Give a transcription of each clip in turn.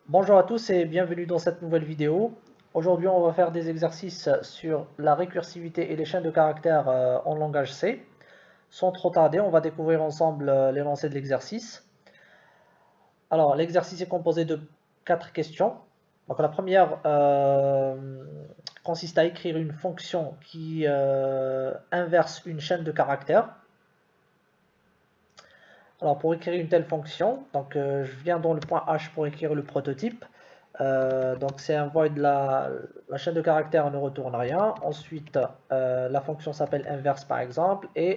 Bonjour à tous et bienvenue dans cette nouvelle vidéo. Aujourd'hui, on va faire des exercices sur la récursivité et les chaînes de caractères en langage C. Sans trop tarder, on va découvrir ensemble l'énoncé de l'exercice. Alors, l'exercice est composé de 4 questions. Donc, la première consiste à écrire une fonction qui inverse une chaîne de caractères. Alors, pour écrire une telle fonction, donc je viens dans le point H pour écrire le prototype. Donc c'est un void, la chaîne de caractères ne retourne rien. Ensuite, la fonction s'appelle inverse par exemple. Et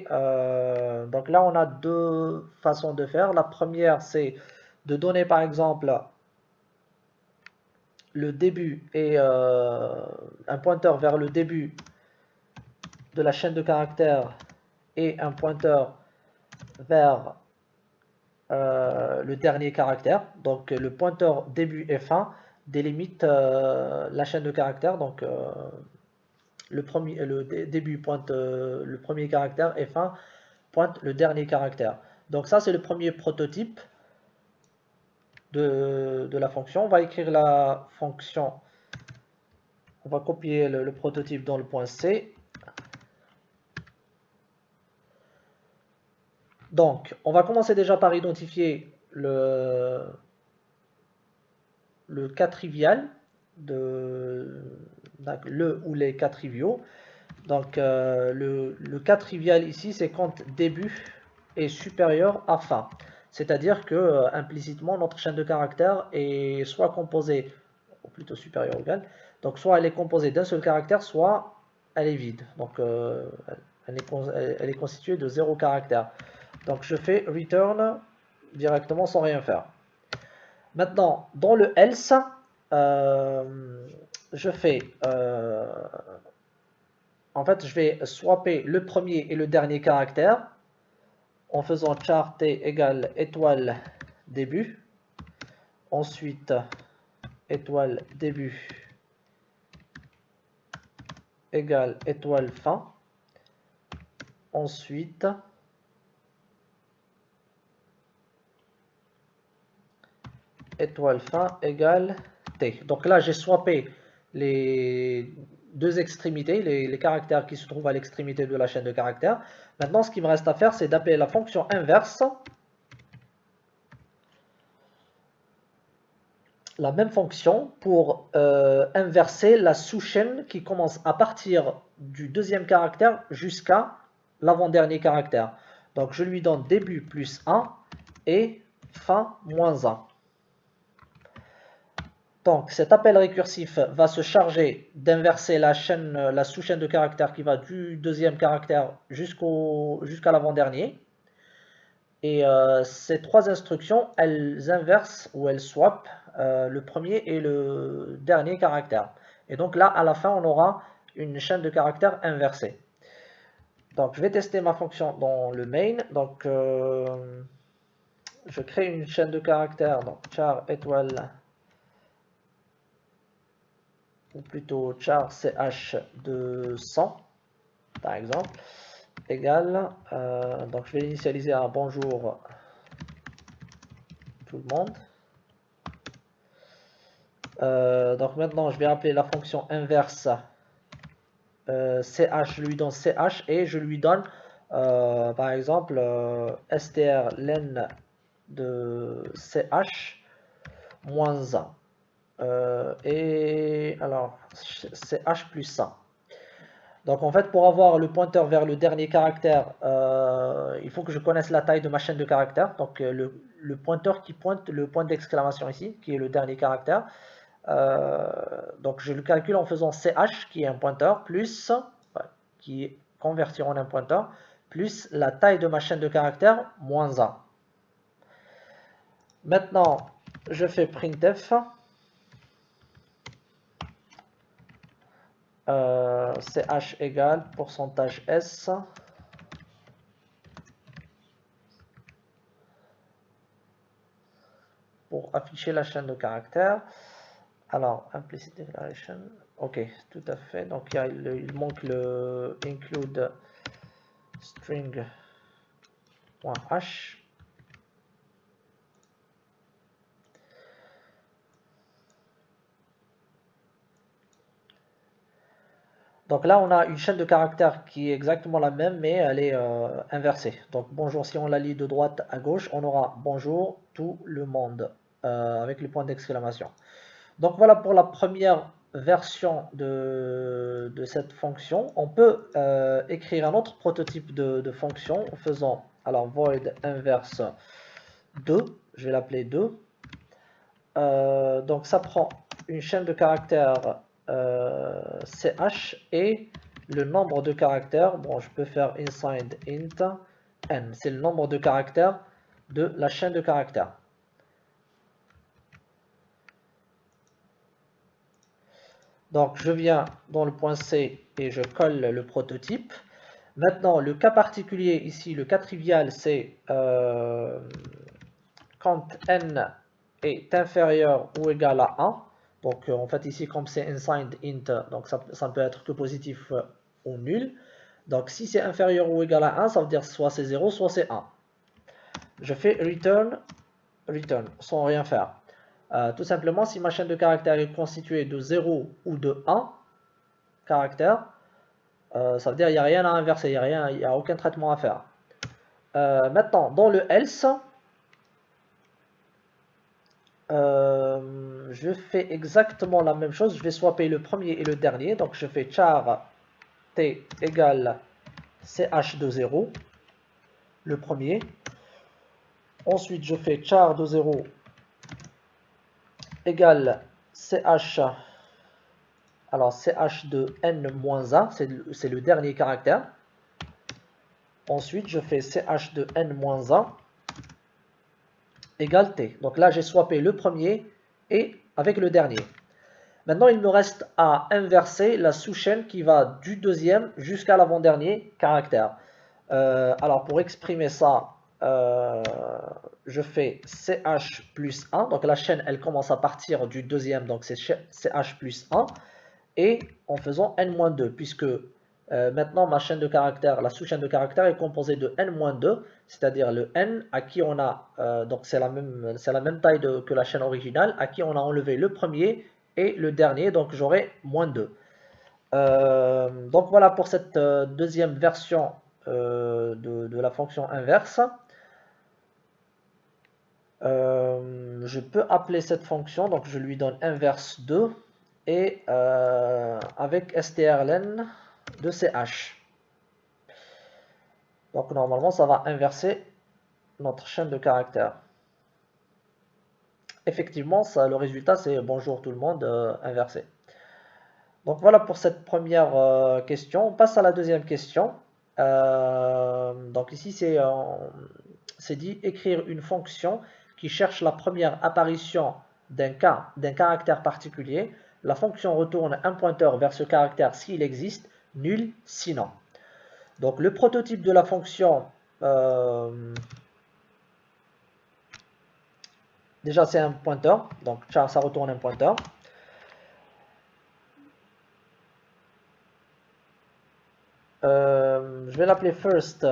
donc là, on a deux façons de faire. La première, c'est de donner par exemple le début et un pointeur vers le début de la chaîne de caractères et un pointeur vers le dernier caractère. Donc le pointeur début et fin délimite la chaîne de caractères. Donc le début pointe le premier caractère et fin pointe le dernier caractère. Donc ça c'est le premier prototype de la fonction. On va écrire la fonction, on va copier le prototype dans le point C. Donc on va commencer déjà par identifier le cas trivial, donc le ou les cas triviaux. Donc le cas trivial ici, c'est quand début est supérieur à fin. C'est-à-dire que implicitement, notre chaîne de caractères est soit composée, ou plutôt supérieure ou égale, donc soit elle est composée d'un seul caractère, soit elle est vide. Donc elle est constituée de 0 caractère. Donc je fais return directement sans rien faire. Maintenant, dans le else, je fais, en fait, je vais swapper le premier et le dernier caractère en faisant char t égale étoile début. Ensuite, étoile début égale étoile fin. Ensuite, étoile fin égale t. Donc là, j'ai swappé les deux extrémités, les caractères qui se trouvent à l'extrémité de la chaîne de caractères. Maintenant, ce qu'il me reste à faire, c'est d'appeler la fonction inverse, la même fonction pour inverser la sous-chaîne qui commence à partir du deuxième caractère jusqu'à l'avant-dernier caractère. Donc je lui donne début plus 1 et fin moins 1. Donc cet appel récursif va se charger d'inverser la sous-chaîne de caractères qui va du deuxième caractère jusqu'à l'avant-dernier. Et ces trois instructions, elles inversent ou elles swappent le premier et le dernier caractère. Et donc là, à la fin, on aura une chaîne de caractères inversée. Donc je vais tester ma fonction dans le main. Donc je crée une chaîne de caractères, donc char étoile, ou plutôt char ch de 100, par exemple, égale, donc je vais initialiser à bonjour tout le monde. Donc maintenant, je vais appeler la fonction inverse ch, je lui donne ch et je lui donne par exemple str len de ch moins 1 et alors ch plus 1. Donc en fait, pour avoir le pointeur vers le dernier caractère, il faut que je connaisse la taille de ma chaîne de caractères. Donc le pointeur qui pointe le point d'exclamation ici, qui est le dernier caractère. Donc je le calcule en faisant ch, qui est un pointeur, plus, qui est converti en un pointeur, plus la taille de ma chaîne de caractères, moins 1. Maintenant, je fais printf, ch égale pourcentage %s, pour afficher la chaîne de caractères. Alors, implicit declaration, ok, tout à fait. Donc il manque le include string.h. Donc là, on a une chaîne de caractères qui est exactement la même, mais elle est inversée. Donc bonjour, si on la lit de droite à gauche, on aura bonjour tout le monde, avec les points d'exclamation. Donc voilà pour la première version de cette fonction. On peut écrire un autre prototype de fonction en faisant, alors void inverse 2, je vais l'appeler 2. Donc ça prend une chaîne de caractères ch et le nombre de caractères. Bon, je peux faire inside int n, c'est le nombre de caractères de la chaîne de caractères. Donc je viens dans le point C et je colle le prototype. Maintenant, le cas particulier ici, le cas trivial, c'est quand n est inférieur ou égal à 1. Donc en fait ici, comme c'est inside int, donc ça ne peut être que positif ou nul. Donc si c'est inférieur ou égal à 1, ça veut dire soit c'est 0, soit c'est 1. Je fais return sans rien faire. Tout simplement, si ma chaîne de caractères est constituée de 0 ou de 1 caractère, ça veut dire qu'il n'y a rien à inverser, il n'y a aucun traitement à faire. Maintenant, dans le else, je fais exactement la même chose. Je vais swapper le premier et le dernier. Donc je fais char t égale ch de 0, le premier. Ensuite, je fais char de 0 égale ch, alors ch de n-1, c'est le dernier caractère. Ensuite, je fais ch de n-1 égale t. Donc là, j'ai swappé le premier et avec le dernier. Maintenant, il me reste à inverser la sous-chaîne qui va du deuxième jusqu'à l'avant-dernier caractère. Alors, pour exprimer ça, je fais ch plus 1. Donc la chaîne, elle commence à partir du deuxième, donc c'est ch plus 1. Et en faisant n-2, puisque maintenant ma chaîne de caractères, la sous-chaîne de caractères est composée de n-2, c'est-à-dire le n à qui on a, donc c'est la même taille que la chaîne originale, à qui on a enlevé le premier et le dernier, donc j'aurai -2. Donc voilà pour cette deuxième version de la fonction inverse. Je peux appeler cette fonction, donc je lui donne inverse 2 et avec strlen de ch. Donc normalement ça va inverser notre chaîne de caractères. Effectivement, le résultat c'est bonjour tout le monde inversé. Donc voilà pour cette première question. On passe à la deuxième question. Donc ici c'est dit écrire une fonction qui cherche la première apparition d'un caractère particulier. La fonction retourne un pointeur vers ce caractère s'il existe, nul sinon. Donc le prototype de la fonction, déjà c'est un pointeur, donc ça retourne un pointeur. Je vais l'appeler first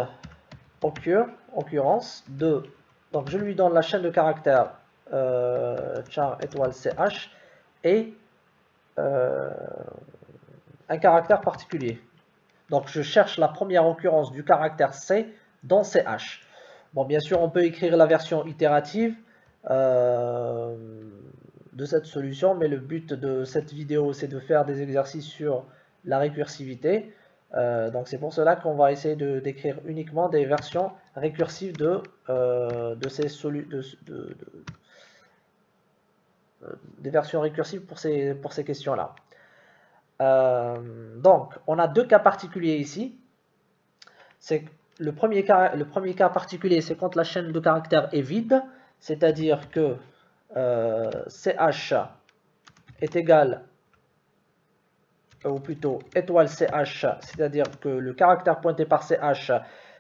occurrence 2. Donc je lui donne la chaîne de caractères char étoile ch et un caractère particulier. Donc je cherche la première occurrence du caractère c dans ch. Bon, bien sûr, on peut écrire la version itérative de cette solution, mais le but de cette vidéo, c'est de faire des exercices sur la récursivité. Donc c'est pour cela qu'on va essayer d'écrire uniquement des versions récursives des versions récursives pour ces questions-là. Donc on a deux cas particuliers ici. C'est le premier cas particulier, c'est quand la chaîne de caractères est vide, c'est-à-dire que ch est égal, ou plutôt étoile ch, c'est-à-dire que le caractère pointé par ch,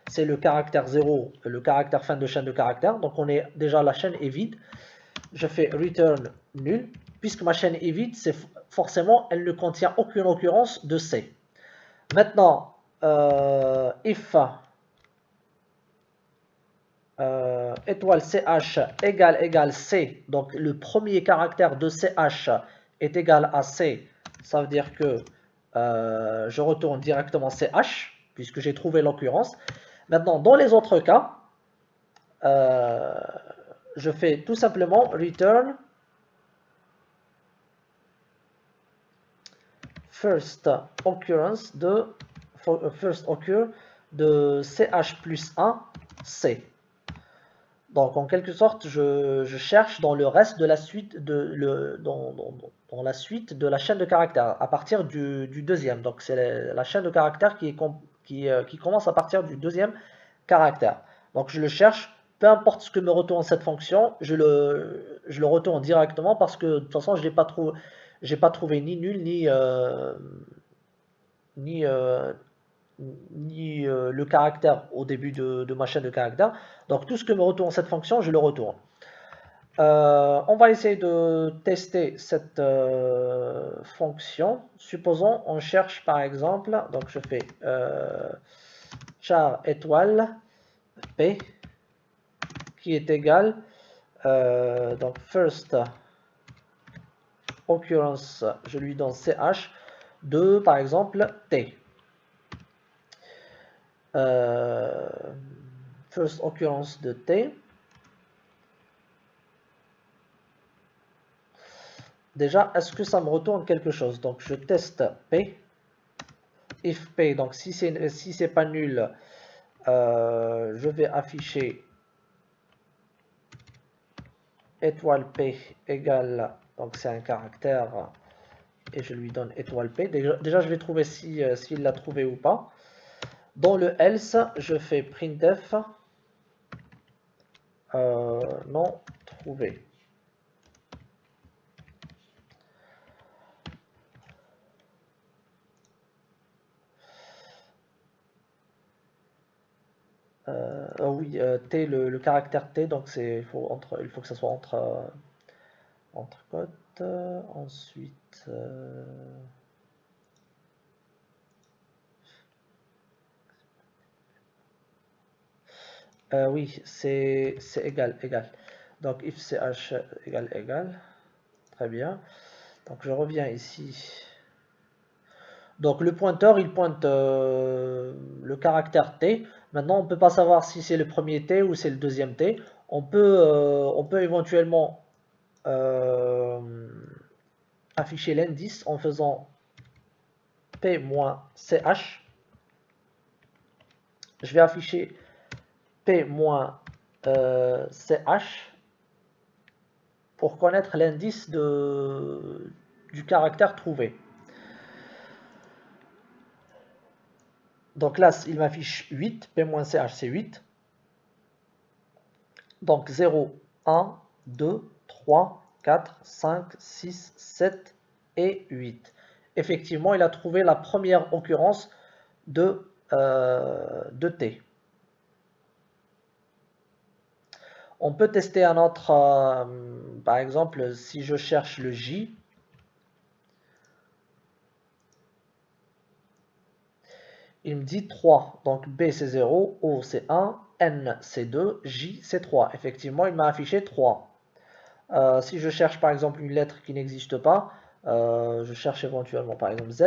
c'est le caractère 0, le caractère fin de chaîne de caractères. Donc on est déjà, la chaîne est vide. Je fais return nul. Puisque ma chaîne est vide, forcément, elle ne contient aucune occurrence de c. Maintenant, if étoile ch égale c, donc le premier caractère de ch est égal à c, ça veut dire que je retourne directement CH, puisque j'ai trouvé l'occurrence. Maintenant, dans les autres cas, je fais tout simplement return first occurrence de CH plus 1 C. Donc en quelque sorte, je cherche dans le reste de la suite dans la suite de la chaîne de caractères à partir du deuxième. Donc c'est la chaîne de caractères qui commence à partir du deuxième caractère. Donc je le cherche, peu importe ce que me retourne cette fonction, je le retourne directement parce que de toute façon je n'ai pas trouvé ni nul ni, le caractère au début de ma chaîne de caractères. Donc tout ce que me retourne cette fonction, je le retourne. On va essayer de tester cette fonction. Supposons on cherche par exemple, donc je fais char étoile p qui est égal donc first occurrence, je lui donne ch de par exemple t. First occurrence de t. Déjà, est-ce que ça me retourne quelque chose? Donc je teste p. If p, donc si c'est pas nul, je vais afficher étoile p égale, donc c'est un caractère, et je lui donne étoile p. Déjà je vais trouver s'il l'a trouvé ou pas. Dans le else, je fais printf non trouvé. Oui, t, le caractère t, donc il faut que ça soit entre cotes. Ensuite, oui, c'est égal. Donc if ch égal. Très bien. Donc je reviens ici. Donc le pointeur, il pointe le caractère t. Maintenant, on ne peut pas savoir si c'est le premier t ou c'est le deuxième t. On peut éventuellement afficher l'indice en faisant p-ch. Je vais afficher p-ch pour connaître l'indice du caractère trouvé. Donc là, il m'affiche 8, p-ch c'est 8. Donc 0, 1, 2, 3, 4, 5, 6, 7 et 8. Effectivement, il a trouvé la première occurrence de t. On peut tester un autre, par exemple, si je cherche le j, il me dit 3. Donc B c'est 0, O c'est 1, N c'est 2, J c'est 3. Effectivement, il m'a affiché 3. Si je cherche par exemple une lettre qui n'existe pas, je cherche éventuellement par exemple Z,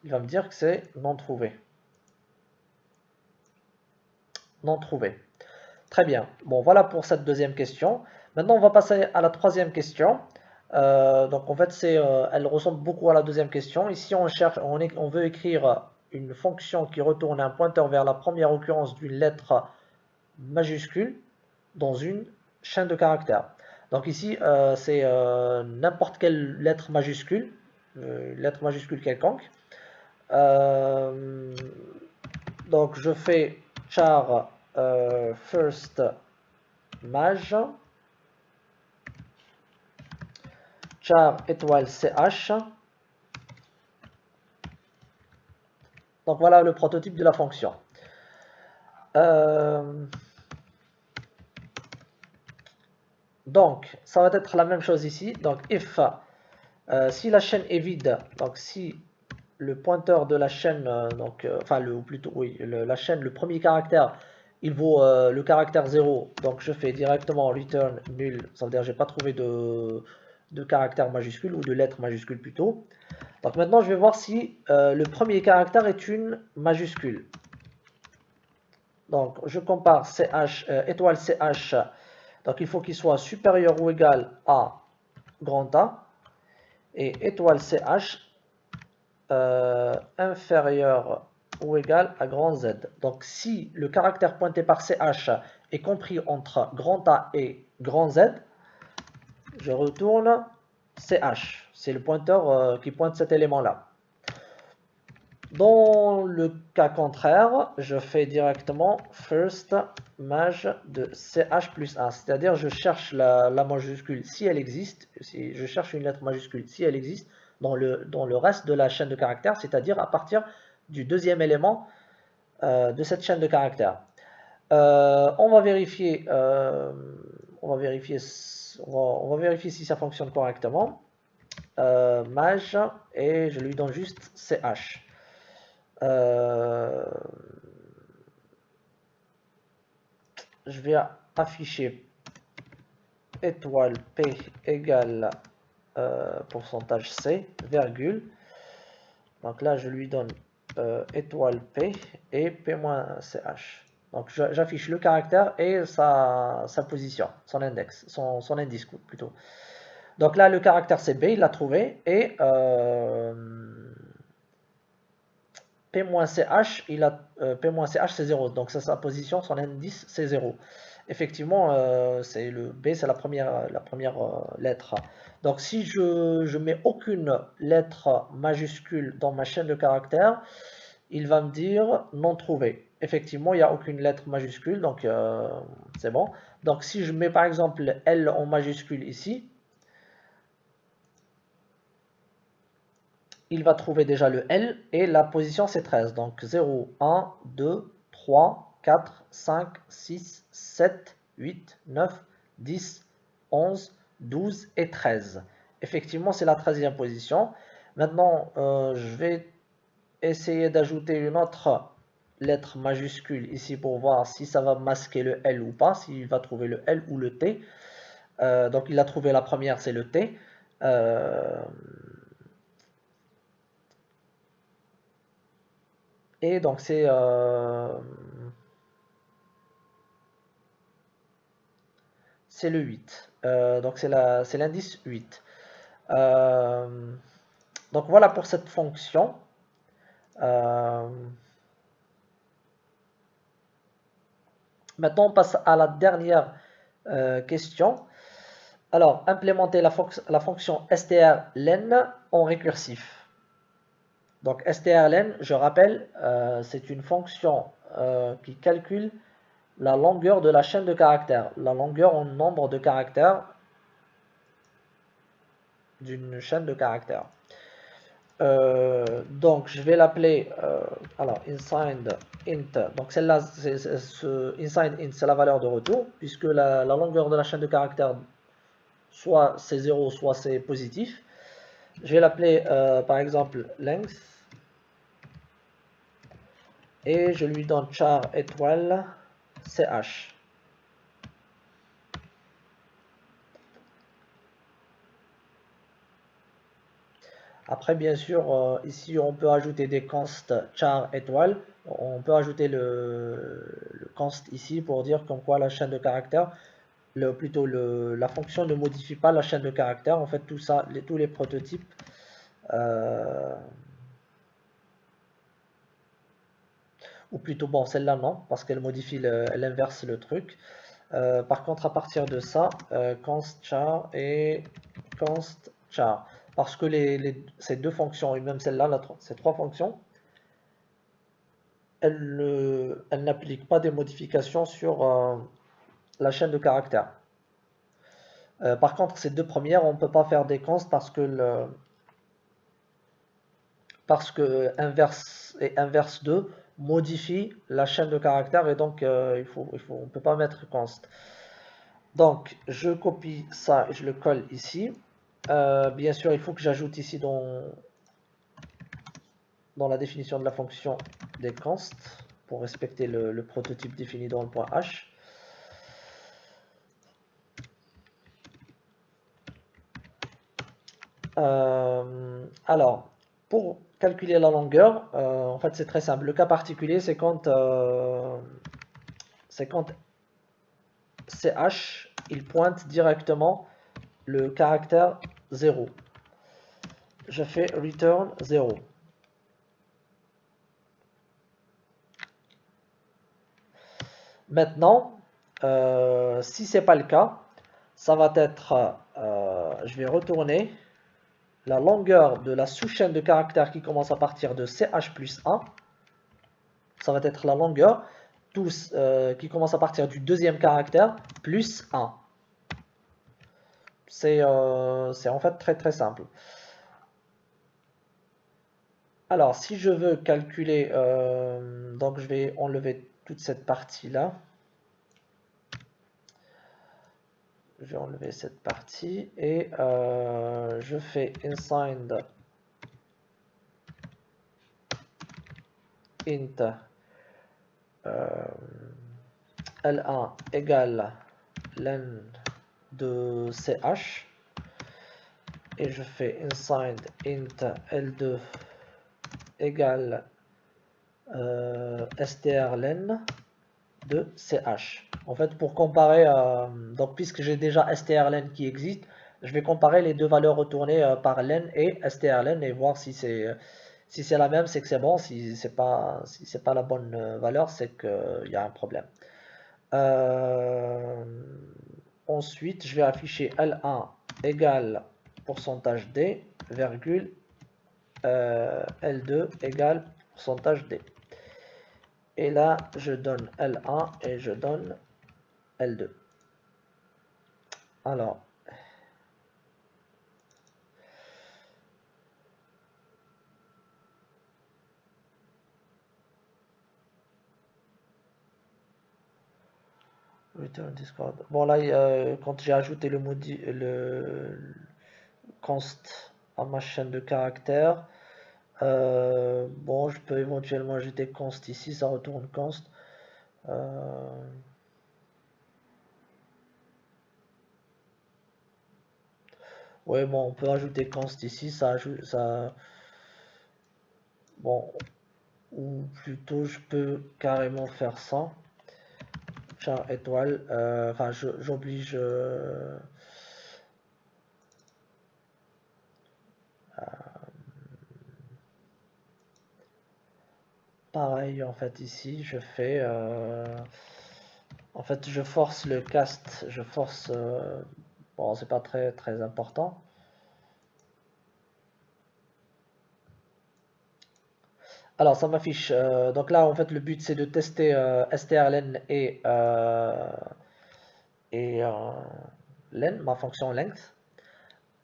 il va me dire que c'est non trouvé. Non trouvé. Très bien. Bon, voilà pour cette deuxième question. Maintenant, on va passer à la troisième question. Donc, en fait, elle ressemble beaucoup à la deuxième question. Ici, on veut écrire une fonction qui retourne un pointeur vers la première occurrence d'une lettre majuscule dans une chaîne de caractères. Donc ici, c'est n'importe quelle lettre majuscule quelconque. Donc je fais char first maj char étoile ch. Donc voilà le prototype de la fonction. Donc ça va être la même chose ici. Donc if si la chaîne est vide, donc si le pointeur de la chaîne, ou plutôt oui, la chaîne, le premier caractère, il vaut le caractère 0, donc je fais directement return nul, ça veut dire que j'ai pas trouvé de caractères majuscules ou de lettres majuscules plutôt. Donc maintenant, je vais voir si le premier caractère est une majuscule. Donc, je compare CH, étoile CH. Donc, il faut qu'il soit supérieur ou égal à grand A. Et étoile CH inférieur ou égal à grand Z. Donc, si le caractère pointé par CH est compris entre grand A et grand Z, je retourne CH. C'est le pointeur qui pointe cet élément-là. Dans le cas contraire, je fais directement first maj de CH plus 1. C'est-à-dire, je cherche la majuscule si elle existe. Si je cherche une lettre majuscule si elle existe dans le reste de la chaîne de caractères, c'est-à-dire à partir du deuxième élément de cette chaîne de caractères. On va vérifier si ça fonctionne correctement. Maj et je lui donne juste CH. Je vais afficher étoile P égale pourcentage C, virgule. Donc là, je lui donne étoile P et P-CH. Donc j'affiche le caractère et sa position, son index, son indice plutôt. Donc là, le caractère c'est B, il l'a trouvé et P-CH, P-CH c'est 0, donc c'est sa position, son indice c'est 0. Effectivement, c'est le B, c'est la première lettre. Donc si je mets aucune lettre majuscule dans ma chaîne de caractères, il va me dire non trouvé. Effectivement, il n'y a aucune lettre majuscule, donc c'est bon. Donc si je mets par exemple L en majuscule ici, il va trouver déjà le L et la position c'est 13. Donc 0, 1, 2, 3, 4, 5, 6, 7, 8, 9, 10, 11, 12 et 13. Effectivement, c'est la 13e position. Maintenant, je vais essayer d'ajouter une autre lettre majuscule ici pour voir si ça va masquer le L ou pas, s'il va trouver le L ou le T. Donc il a trouvé la première, c'est le T. Et donc c'est le 8. Donc c'est l'indice 8. Donc voilà pour cette fonction. Maintenant on passe à la dernière question. Alors, implémenter la fonction strlen en récursif. Donc strlen, je rappelle, c'est une fonction qui calcule la longueur de la chaîne de caractères, la longueur en nombre de caractères d'une chaîne de caractères. Donc je vais l'appeler alors inside int. Donc celle-là, inside int, c'est la valeur de retour, puisque la longueur de la chaîne de caractères, soit c'est 0, soit c'est positif. Je vais l'appeler par exemple length et je lui donne char étoile ch. Après, bien sûr, ici on peut ajouter des const char étoile. On peut ajouter le const ici pour dire comme quoi la chaîne de caractères, plutôt la fonction ne modifie pas la chaîne de caractères. En fait, tout ça, tous les prototypes ou plutôt, bon, celle-là non, parce qu'elle modifie, elle inverse le truc. Par contre, à partir de ça, const char et const char, parce que ces deux fonctions, et même celle-là, ces trois fonctions, elles n'appliquent pas des modifications sur la chaîne de caractères. Par contre, ces deux premières, on ne peut pas faire des const parce que inverse et inverse 2 modifie la chaîne de caractères et donc on ne peut pas mettre const. Donc je copie ça et je le colle ici. Bien sûr, il faut que j'ajoute ici dans la définition de la fonction des const pour respecter le prototype défini dans le point H. Alors, pour calculer la longueur, en fait c'est très simple. Le cas particulier, c'est quand CH il pointe directement le caractère 0. Je fais return 0. Maintenant, si c'est pas le cas, ça va être, je vais retourner la longueur de la sous-chaîne de caractères qui commence à partir de CH plus 1. Ça va être la longueur qui commence à partir du deuxième caractère plus 1. C'est en fait très très simple. Alors, si je veux calculer, donc je vais enlever toute cette partie-là. Je vais enlever cette partie et je fais inside int L1 égale len de ch et je fais inside int L2 égale strlen de ch. En fait, pour comparer, donc puisque j'ai déjà strlen qui existe, je vais comparer les deux valeurs retournées par len et strlen et voir si c'est la même, c'est que c'est bon. Si c'est pas la bonne valeur, c'est qu'il y a un problème. Ensuite, je vais afficher L1 égale pourcentage D, virgule, L2 égale pourcentage D. Et là, je donne L1 et je donne L2. Alors, return Discord. Bon là, quand j'ai ajouté le const à ma chaîne de caractères, bon, je peux éventuellement ajouter const ici, ça retourne const. Ouais, bon, on peut ajouter const ici, ça ajoute ça. Bon, ou plutôt je peux carrément faire ça. Char étoile, enfin j'oblige pareil en fait ici je fais en fait je force le cast, je force bon c'est pas très très important. Alors ça m'affiche donc là en fait le but c'est de tester strlen et len, ma fonction length.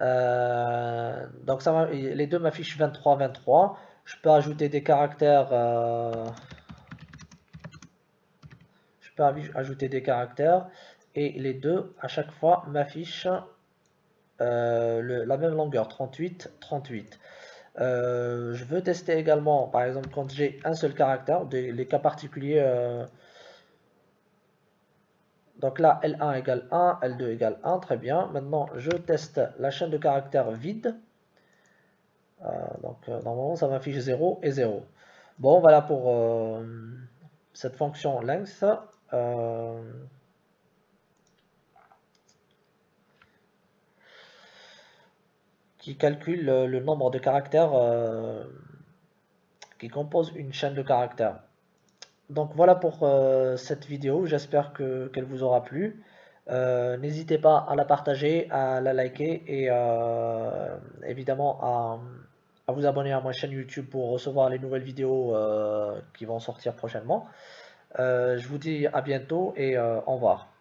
Donc ça les deux m'affichent 23 23. Je peux ajouter des caractères et les deux à chaque fois m'affichent la même longueur 38 38. Je veux tester également par exemple quand j'ai un seul caractère, les cas particuliers. Donc là L1 égale 1, L2 égale 1, très bien. Maintenant je teste la chaîne de caractères vide. Donc normalement ça m'affiche 0 et 0. Bon voilà pour cette fonction length. Qui calcule le nombre de caractères qui composent une chaîne de caractères. Donc voilà pour cette vidéo, j'espère qu'elle vous aura plu. N'hésitez pas à la partager, à la liker et évidemment à vous abonner à ma chaîne YouTube pour recevoir les nouvelles vidéos qui vont sortir prochainement. Je vous dis à bientôt et au revoir.